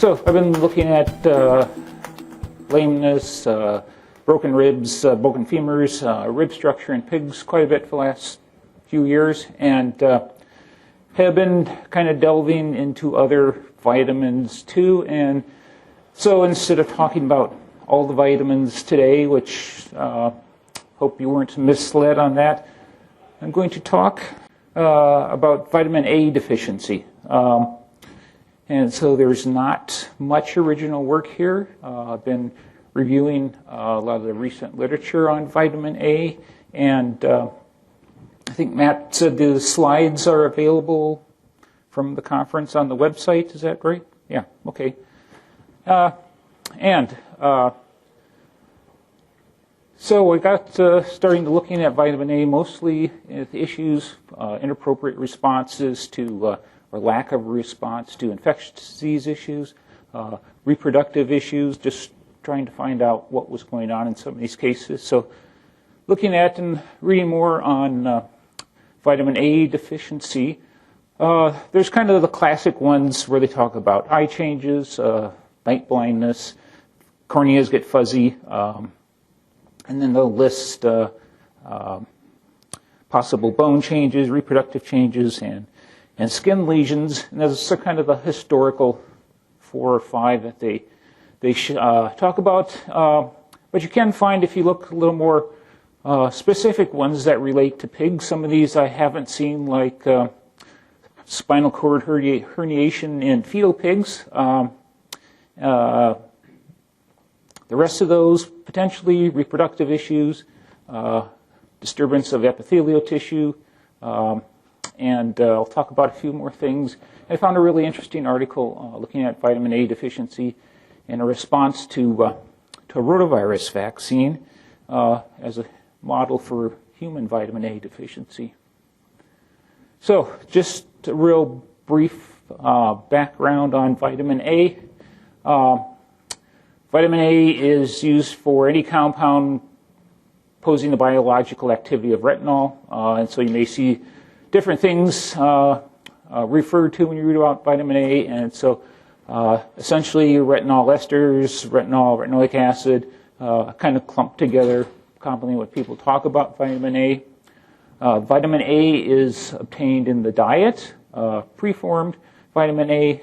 So I've been looking at lameness, broken ribs, broken femurs, rib structure in pigs quite a bit for the last few years, and have been kind of delving into other vitamins too. And so instead of talking about all the vitamins today, which hope you weren't misled on that, I'm going to talk about vitamin A deficiency. And so there's not much original work here. I've been reviewing a lot of the recent literature on vitamin A, and I think Matt said the slides are available from the conference on the website. Is that right? Yeah, okay. So I got starting to looking at vitamin A, mostly issues, inappropriate responses to or lack of response to infectious disease issues, reproductive issues, just trying to find out what was going on in some of these cases. So looking at and reading more on vitamin A deficiency, there's kind of the classic ones where they talk about eye changes, night blindness, corneas get fuzzy, and then they'll list possible bone changes, reproductive changes, and skin lesions. And there's kind of the historical 4 or 5 that they talk about. But you can find, if you look a little more specific ones that relate to pigs. Some of these I haven't seen, like spinal cord herniation in fetal pigs. The rest of those, potentially reproductive issues, disturbance of epithelial tissue, and I'll talk about a few more things. I found a really interesting article looking at vitamin A deficiency in a response to a rotavirus vaccine as a model for human vitamin A deficiency. So just a real brief background on vitamin A. Vitamin A is used for any compound posing the biological activity of retinol, and so you may see different things referred to when you read about vitamin A. And so essentially retinol esters, retinoic acid, kind of clumped together, commonly what people talk about vitamin A. Vitamin A is obtained in the diet, preformed vitamin A.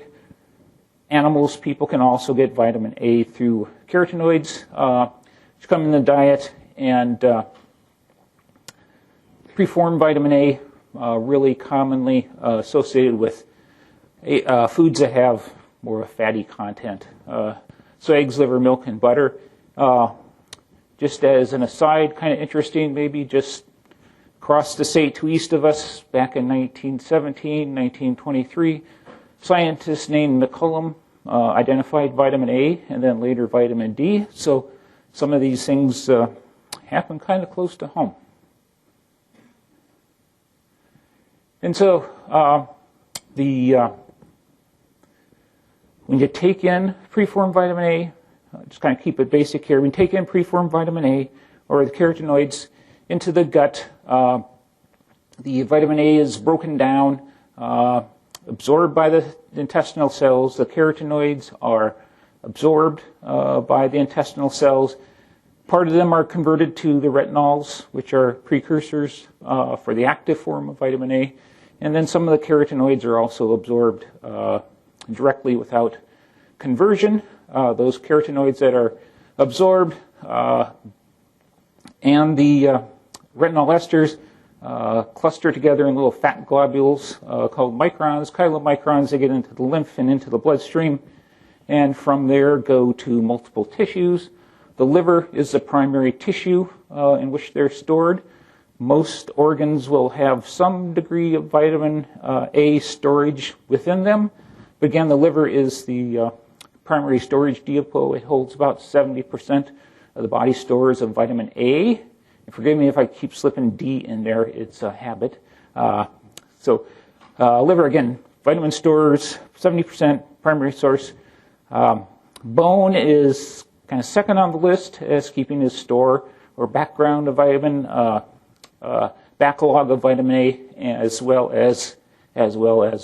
Animals, people can also get vitamin A through carotenoids, which come in the diet, and preformed vitamin A really commonly associated with foods that have more of a fatty content. So eggs, liver, milk, and butter. Just as an aside, kind of interesting, maybe just across the state to east of us, back in 1917, 1923, scientists named McCullum identified vitamin A and then later vitamin D. So some of these things happen kind of close to home. And so when you take in preformed vitamin A, just kind of keep it basic here, when you take in preformed vitamin A or the carotenoids into the gut, the vitamin A is broken down, absorbed by the intestinal cells. The carotenoids are absorbed by the intestinal cells. Part of them are converted to the retinols, which are precursors for the active form of vitamin A. And then some of the carotenoids are also absorbed directly without conversion. Those carotenoids that are absorbed and the retinol esters cluster together in little fat globules called microns, chylomicrons. They get into the lymph and into the bloodstream, and from there go to multiple tissues. The liver is the primary tissue in which they're stored. Most organs will have some degree of vitamin A storage within them. But again, the liver is the primary storage depot. It holds about 70% of the body stores of vitamin A. And forgive me if I keep slipping D in there. It's a habit. So liver, again, vitamin stores, 70% primary source. Bone is kind of second on the list as keeping its store or background of vitamin, backlog of vitamin A, as well as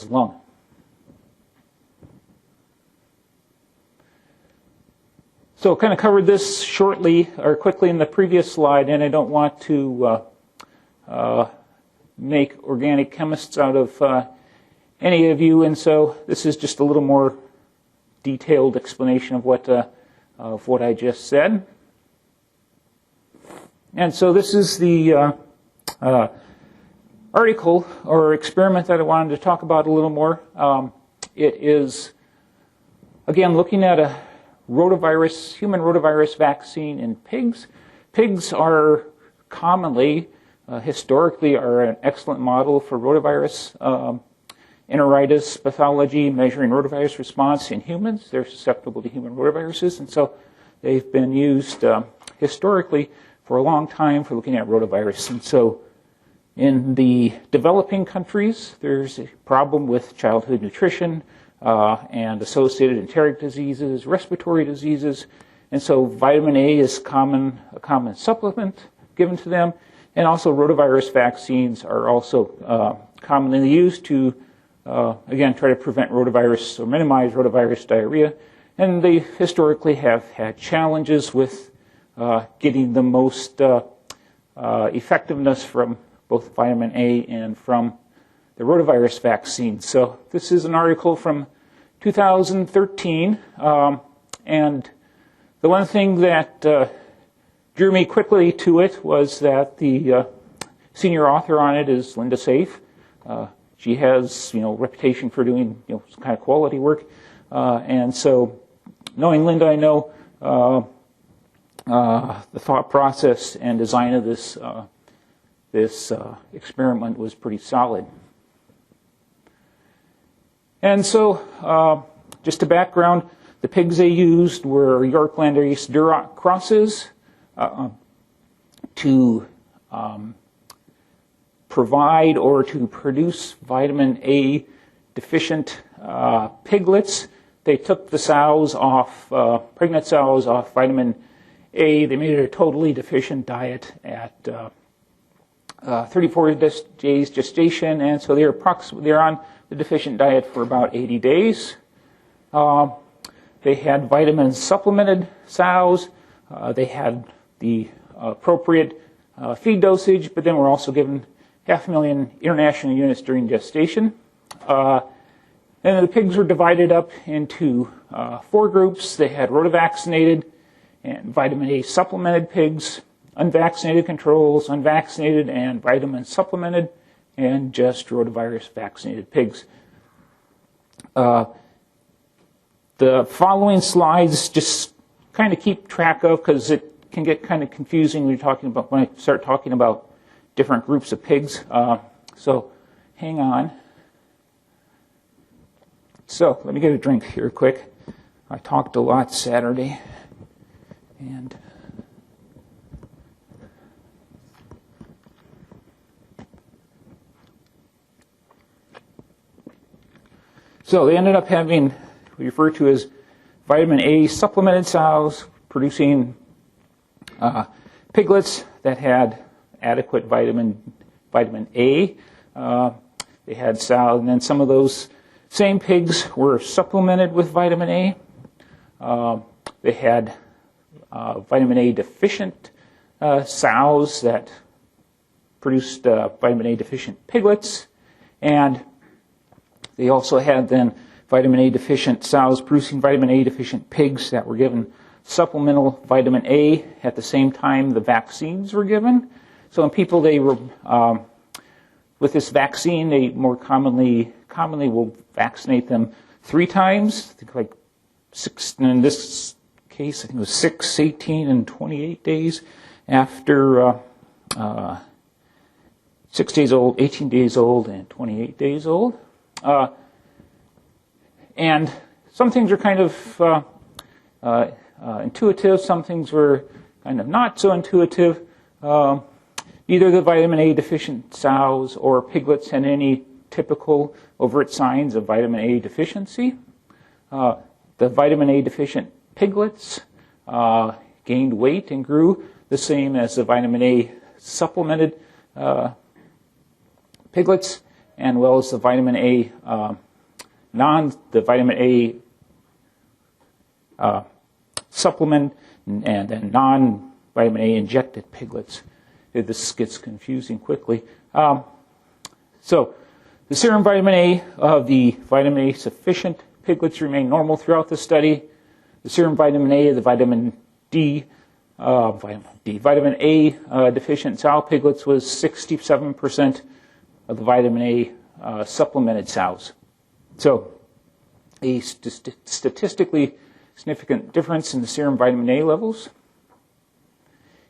lung. So kind of covered this shortly or quickly in the previous slide, and I don't want to make organic chemists out of any of you, and so this is just a little more detailed explanation of what I just said. And so this is the article or experiment that I wanted to talk about a little more. It is, again, looking at a rotavirus, human rotavirus vaccine in pigs. Pigs are commonly, historically, are an excellent model for rotavirus enteritis pathology, measuring rotavirus response in humans. They're susceptible to human rotaviruses, and so they've been used historically for a long time for looking at rotavirus. And so in the developing countries, there's a problem with childhood nutrition and associated enteric diseases, respiratory diseases, and so vitamin A is a common supplement given to them, and also rotavirus vaccines are also commonly used to again, try to prevent rotavirus or minimize rotavirus diarrhea. And they historically have had challenges with getting the most effectiveness from both vitamin A and from the rotavirus vaccine. So this is an article from 2013. And the one thing that drew me quickly to it was that the senior author on it is Linda Safe. She has, reputation for doing, some kind of quality work, and so, knowing Linda, I know the thought process and design of this experiment was pretty solid. And so, just a background: the pigs they used were York Landrace Duroc crosses to provide or to produce vitamin A deficient piglets. They took the sows off, pregnant sows off vitamin A. They made it a totally deficient diet at 34 days gestation, and so they're on the deficient diet for about 80 days. They had vitamin supplemented sows. They had the appropriate feed dosage, but then were also given 500,000 international units during gestation. And the pigs were divided up into 4 groups. They had rotavaccinated and vitamin A supplemented pigs, unvaccinated controls, unvaccinated and vitamin supplemented, and just rotavirus vaccinated pigs. The following slides just kind of keep track of, because it can get kind of confusing when I start talking about different groups of pigs. So hang on. So let me get a drink here quick. I talked a lot Saturday. And so they ended up having what we refer to as vitamin A supplemented sows, producing piglets that had adequate vitamin A. They had sow, and then some of those same pigs were supplemented with vitamin A. They had vitamin A deficient sows that produced vitamin A deficient piglets, and they also had then vitamin A deficient sows producing vitamin A deficient pigs that were given supplemental vitamin A at the same time the vaccines were given. So in people, they were with this vaccine, they more commonly will vaccinate them 3 times. I think like 6, in this case, I think it was 6, 18, and 28 days after 6 days old, 18 days old, and 28 days old. And some things are kind of intuitive. Some things were kind of not so intuitive. Neither the vitamin A deficient sows or piglets had any typical overt signs of vitamin A deficiency. The vitamin A deficient piglets gained weight and grew the same as the vitamin A supplemented piglets, and well as the vitamin A supplement and then non-vitamin A injected piglets. This gets confusing quickly. So the serum vitamin A of the vitamin A sufficient piglets remained normal throughout the study. The serum vitamin A of the vitamin A deficient sow piglets was 67% of the vitamin A supplemented sows. So a statistically significant difference in the serum vitamin A levels.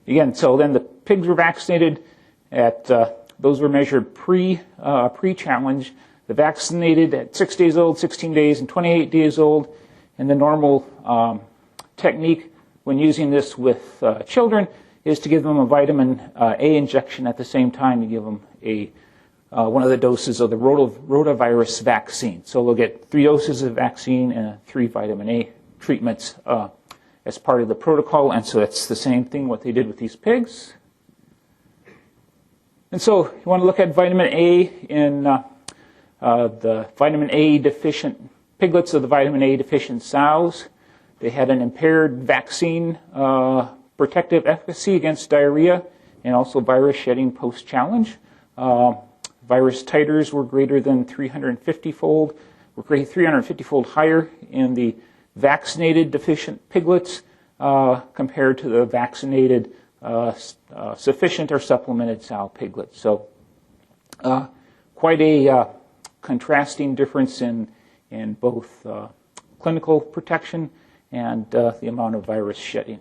Again, so then the pigs were vaccinated at, those were measured pre-challenge. The vaccinated at 6 days old, 16 days, and 28 days old. And the normal technique when using this with children is to give them a vitamin A injection at the same time you give them one of the doses of the rotavirus vaccine. So they'll get 3 doses of vaccine and 3 vitamin A treatments as part of the protocol, and so it's the same thing what they did with these pigs. And so you want to look at vitamin A in the vitamin A deficient piglets of the vitamin A deficient sows. They had an impaired vaccine protective efficacy against diarrhea and also virus shedding post-challenge. Virus titers were greater than 350-fold, were 350-fold higher in the vaccinated deficient piglets compared to the vaccinated sufficient or supplemented sow piglets. So quite a contrasting difference in both clinical protection and the amount of virus shedding.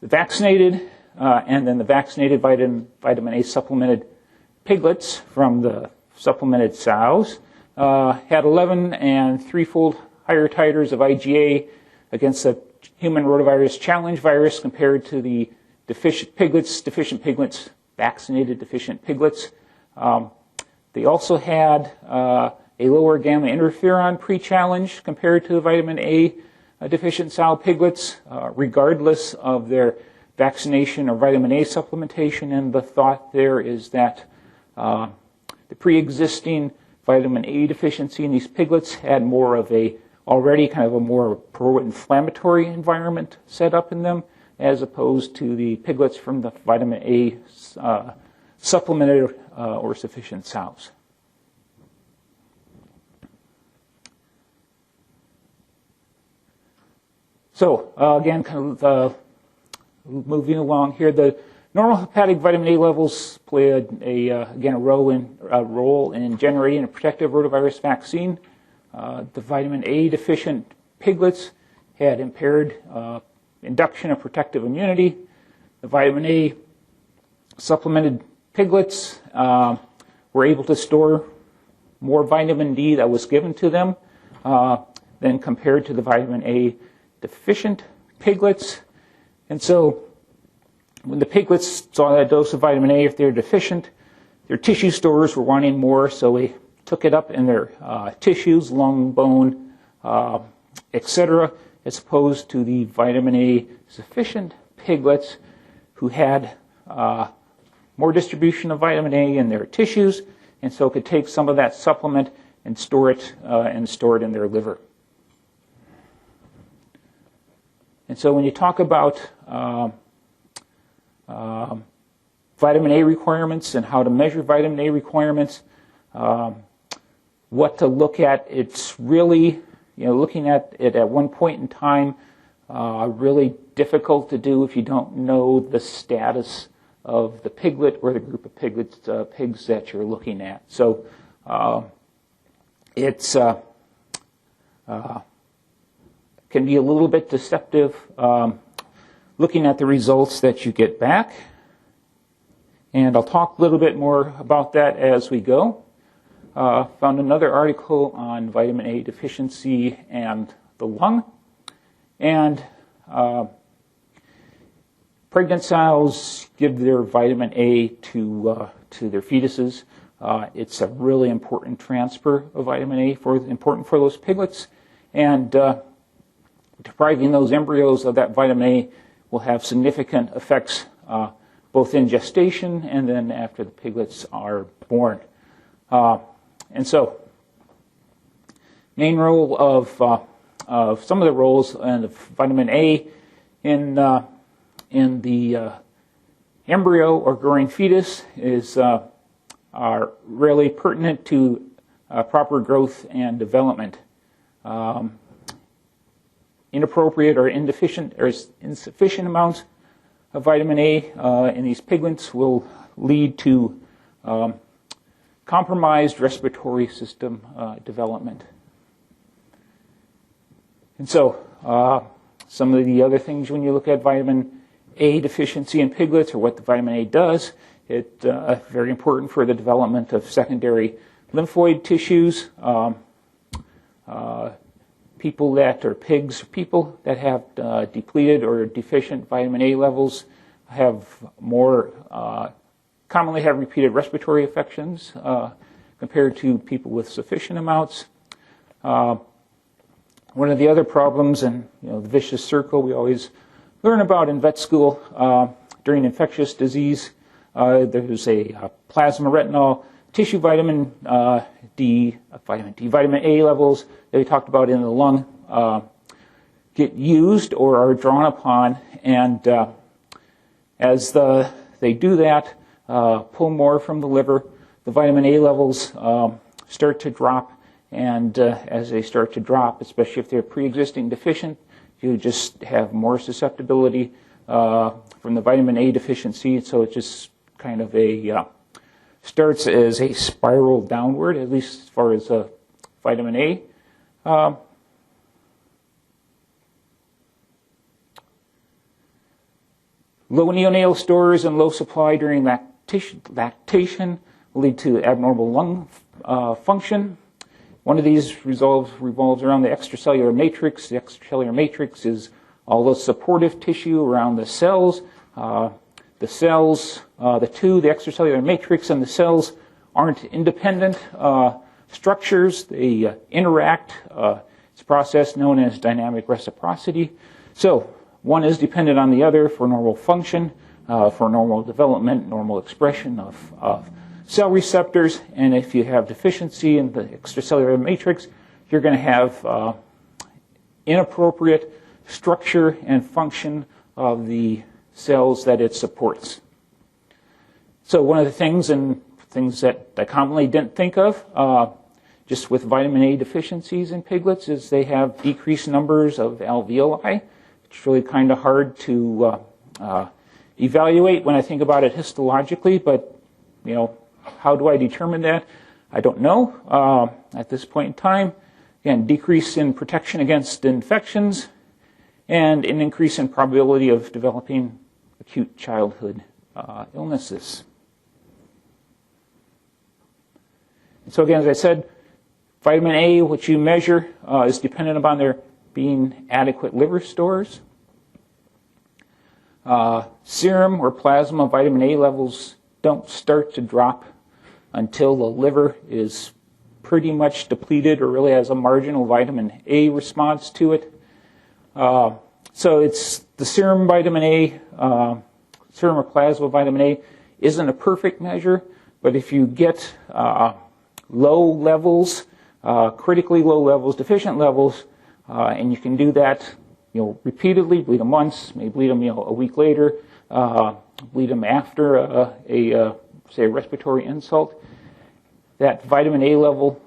The vaccinated and then the vaccinated vitamin A supplemented piglets from the supplemented sows had 11 and 3-fold higher titers of IgA against the human rotavirus challenge virus compared to the deficient piglets, vaccinated deficient piglets. They also had a lower gamma interferon pre-challenge compared to the vitamin A deficient sow piglets, regardless of their vaccination or vitamin A supplementation. And the thought there is that the pre-existing vitamin A deficiency in these piglets had more of already kind of a more pro-inflammatory environment set up in them, as opposed to the piglets from the vitamin A supplemented or sufficient sows. So again, kind of moving along here, the normal hepatic vitamin A levels play again a role in generating a protective rotavirus vaccine. The vitamin A deficient piglets had impaired induction of protective immunity. The vitamin A supplemented piglets were able to store more vitamin D that was given to them than compared to the vitamin A deficient piglets. And so when the piglets saw that dose of vitamin A, if they're deficient, their tissue stores were wanting more, so we took it up in their tissues, lung, bone, etc., as opposed to the vitamin A sufficient piglets who had more distribution of vitamin A in their tissues, and so could take some of that supplement and store it in their liver. And so when you talk about vitamin A requirements and how to measure vitamin A requirements, what to look at, it's really, looking at it at one point in time, really difficult to do if you don't know the status of the piglet or the group of pigs that you're looking at. So it's can be a little bit deceptive looking at the results that you get back. And I'll talk a little bit more about that as we go. Found another article on vitamin A deficiency and the lung. And pregnant sows give their vitamin A to their fetuses. It's a really important transfer of vitamin A, important for those piglets. And depriving those embryos of that vitamin A will have significant effects both in gestation and then after the piglets are born. And so main role of some of the roles of vitamin A in the embryo or growing fetus are really pertinent to proper growth and development. Inappropriate or insufficient amounts of vitamin A in these piglets will lead to compromised respiratory system development. And so some of the other things when you look at vitamin A deficiency in piglets, or what the vitamin A does, it's very important for the development of secondary lymphoid tissues. People that are pigs, people that have depleted or deficient vitamin A levels have more commonly have repeated respiratory infections compared to people with sufficient amounts. One of the other problems, and the vicious circle we always learn about in vet school during infectious disease, there's a plasma retinol, tissue vitamin D, vitamin A levels that we talked about in the lung get used or are drawn upon, and as they do that, pull more from the liver, the vitamin A levels start to drop, and as they start to drop, especially if they're pre-existing deficient, you just have more susceptibility from the vitamin A deficiency, so it just kind of starts as a spiral downward, at least as far as vitamin A. Low neonatal stores and low supply during lactation will lead to abnormal lung function. One of these revolves around the extracellular matrix. The extracellular matrix is all the supportive tissue around the cells. The extracellular matrix and the cells aren't independent structures. They interact. It's a process known as dynamic reciprocity. So one is dependent on the other for normal function, for normal development, normal expression of cell receptors. And if you have deficiency in the extracellular matrix, you're going to have inappropriate structure and function of the cells that it supports. So one of the things that I commonly didn't think of just with vitamin A deficiencies in piglets is they have decreased numbers of alveoli. It's really kind of hard to evaluate when I think about it histologically, but how do I determine that? I don't know at this point in time. Again, decrease in protection against infections and an increase in probability of developing acute childhood illnesses. And so again, as I said, vitamin A, which you measure, is dependent upon there being adequate liver stores. Serum or plasma vitamin A levels don't start to drop until the liver is pretty much depleted or really has a marginal vitamin A response to it. So it's the serum vitamin A, serum or plasma vitamin A isn't a perfect measure, but if you get low levels, critically low levels, deficient levels, and you can do that, repeatedly, bleed them once, maybe bleed them, a week later, bleed them after say a respiratory insult. That vitamin A level,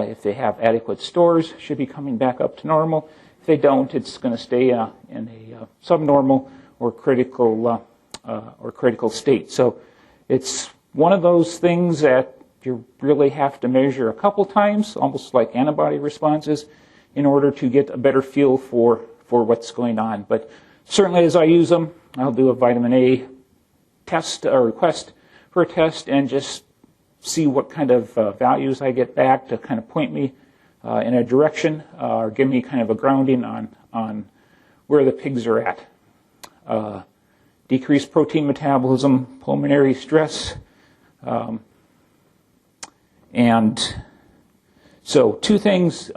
if they have adequate stores, should be coming back up to normal. If they don't, it's going to stay in a subnormal or critical state. So it's one of those things that you really have to measure a couple times, almost like antibody responses, in order to get a better feel for what's going on. But certainly as I use them, I'll do a vitamin A test or request for a test and just see what kind of values I get back to kind of point me in a direction or give me kind of a grounding on where the pigs are at. Decreased protein metabolism, pulmonary stress, and so two things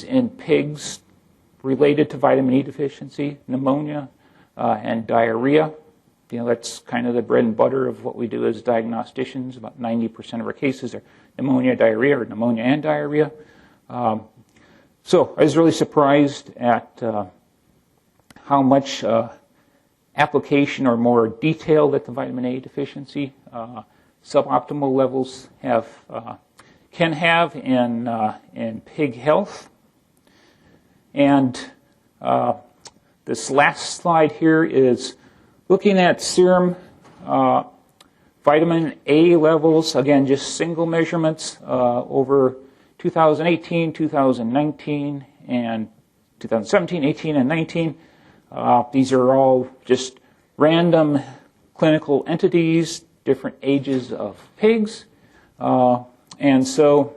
in pigs related to vitamin E deficiency: pneumonia and diarrhea. That's kind of the bread and butter of what we do as diagnosticians. About 90% of our cases are pneumonia, diarrhea, or pneumonia and diarrhea. So I was really surprised at how much application or more detail that the vitamin A deficiency suboptimal levels can have in pig health. And this last slide here is looking at serum vitamin A levels, again, just single measurements over 2018, 2019, and 2017, 18, and 19. These are all just random clinical entities, different ages of pigs. And so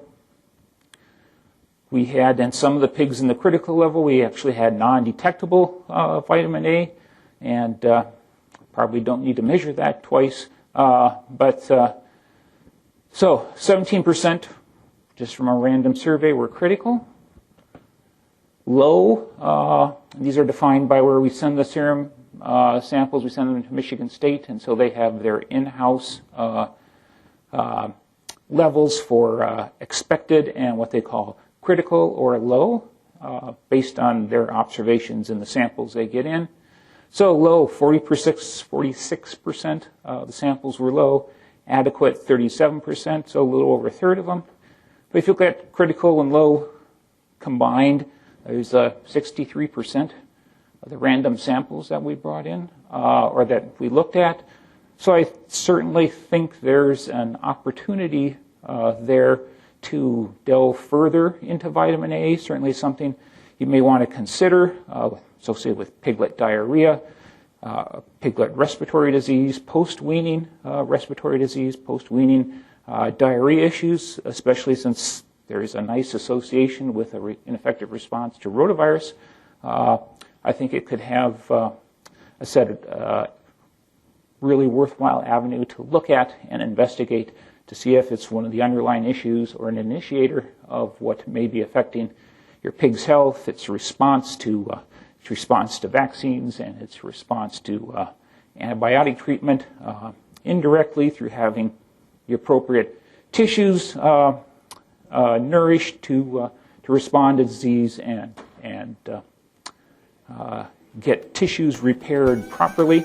we had, in some of the pigs in the critical level, we actually had non-detectable vitamin A, and probably don't need to measure that twice. So 17%, just from a random survey, were critical. Low, these are defined by where we send the serum samples. We send them to Michigan State, and so they have their in-house levels for expected and what they call critical or low, based on their observations in the samples they get in. So low, 46% of the samples were low. Adequate, 37%, so a little over a third of them. But if you look at critical and low combined, there's 63% of the random samples that we brought in, or that we looked at. So I certainly think there's an opportunity there to delve further into vitamin A. Certainly something you may want to consider, associated with piglet diarrhea, piglet respiratory disease, post-weaning respiratory disease, post-weaning diarrhea issues, especially since there is a nice association with an ineffective response to rotavirus. I think it could have, really worthwhile avenue to look at and investigate to see if it's one of the underlying issues or an initiator of what may be affecting your pig's health, its response to vaccines, and its response to antibiotic treatment, indirectly through having the appropriate tissues nourished to respond to disease and get tissues repaired properly.